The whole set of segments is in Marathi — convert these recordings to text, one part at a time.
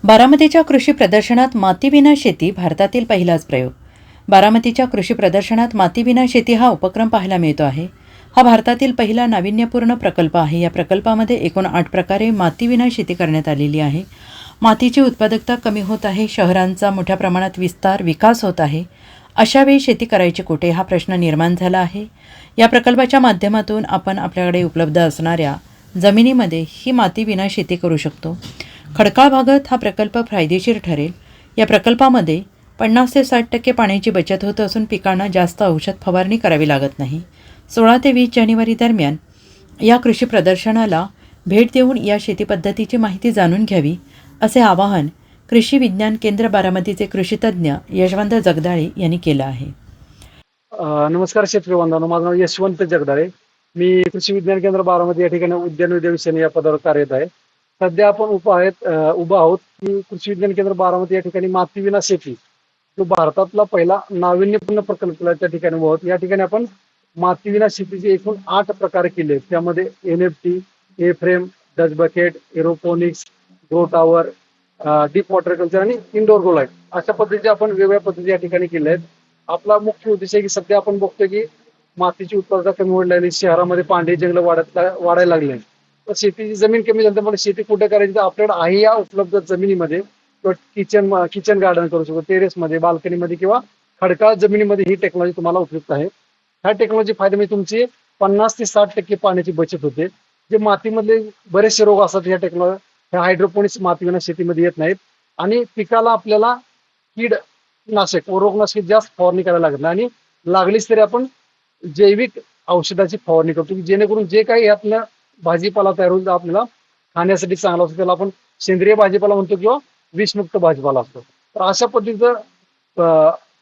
बारामतीच्या कृषी प्रदर्शनात मातीविना शेती भारतातील पहिलाच प्रयोग. बारामतीच्या कृषी प्रदर्शनात मातीविना शेती हा उपक्रम पाहायला मिळतो आहे. हा भारतातील पहिला नाविन्यपूर्ण प्रकल्प आहे. या प्रकल्पामध्ये एकूण 8 प्रकारे मातीविना शेती करण्यात आलेली आहे. मातीची उत्पादकता कमी होत आहे. शहरांचा मोठ्या प्रमाणात विकास होत आहे. अशावेळी शेती करायची कुठे हा प्रश्न निर्माण झाला आहे. या प्रकल्पाच्या माध्यमातून आपण आपल्याकडे उपलब्ध असणाऱ्या जमिनीमध्ये ही मातीविना शेती करू शकतो. खडकाळ भागात हा प्रकल्प फायदेशीर ठरेल. या प्रकल्पामध्ये 50 ते 60% पाण्याची बचत होत असून पिकांना जास्त औषध फवारणी करावी लागत नाही. 16 ते 20 जानेवारी दरम्यान या कृषी प्रदर्शनाला भेट देऊन या शेती पद्धतीची माहिती जाणून घ्यावी असे आवाहन कृषी विज्ञान केंद्र बारामतीचे कृषीतज्ञ यशवंत जगदाळे यांनी केलं आहे. नमस्कार शेतकरी बांधवांनो, माझं नाव यशवंत जगदाळे. मी कृषी विज्ञान केंद्र बारामती या ठिकाणी उद्यान विषय या पदावर कार्यरत आहे. सध्या आपण उभा आहोत की कृषी विज्ञान केंद्र बारामती या ठिकाणी मातीविना शेती जो भारतातला पहिला नाविन्यपूर्ण प्रकल्प त्या ठिकाणी आहोत. या ठिकाणी आपण मातीविना शेतीचे एकूण 8 प्रकार केले. त्यामध्ये NFT, A frame, Dutch bucket, aeroponics, grow tower, deep water culture आणि इंडोर ग्रो लाईट अशा पद्धतीचे आपण वेगवेगळ्या पद्धती या ठिकाणी केल्या आहेत. आपला मुख्य उद्देश आहे की सध्या आपण बघतोय की मातीची उत्पादकता कमी व्हायला लागली, शहरामध्ये पांढरी जंगल वाढायला लागले. तर शेतीची जमीन कमी झाली, त्यामुळे शेती कुठे करायची तर आपल्याकडे आहे या उपलब्ध जमिनीमध्ये किंवा किचन गार्डन करू शकतो, टेरेसमध्ये, बाल्कनीमध्ये किंवा खडकाळ जमिनीमध्ये ही टेक्नॉलॉजी तुम्हाला उपयुक्त आहे. ह्या टेक्नॉलॉजी फायदे म्हणजे तुमची 50 ते 60% पाण्याची बचत होते. जे मातीमधले बरेचसे रोग असतात ह्या ह्या हायड्रोपोनिक्स मातीविना शेतीमध्ये येत नाहीत आणि पिकाला आपल्याला कीडनाशक व रोगनाशक जास्त फवारणी करायला लागत नाही आणि लागलीच तरी आपण जैविक औषधाची फवारणी करतो की जेणेकरून जे काही यातनं भाजीपाला तयार होईल आपल्याला खाण्यासाठी चांगला असतो त्याला आपण सेंद्रिय भाजीपाला म्हणतो किंवा विषमुक्त भाजीपाला असतो. तर अशा पद्धतीचं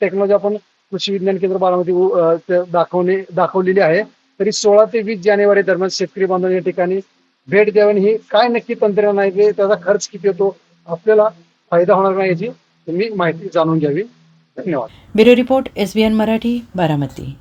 टेक्नॉलॉजी आपण कृषी विज्ञान केंद्र बारामती दाखवलेली आहे. तरी 16 ते 20 जानेवारी दरम्यान शेतकरी बांधव या ठिकाणी भेट द्यावी. ही काय नक्की तंत्रज्ञान आहे की त्याचा खर्च किती होतो, आपल्याला फायदा होणार नाही याची तुम्ही माहिती जाणून घ्यावी. धन्यवाद. Bureau report SBN Marathi, Baramati.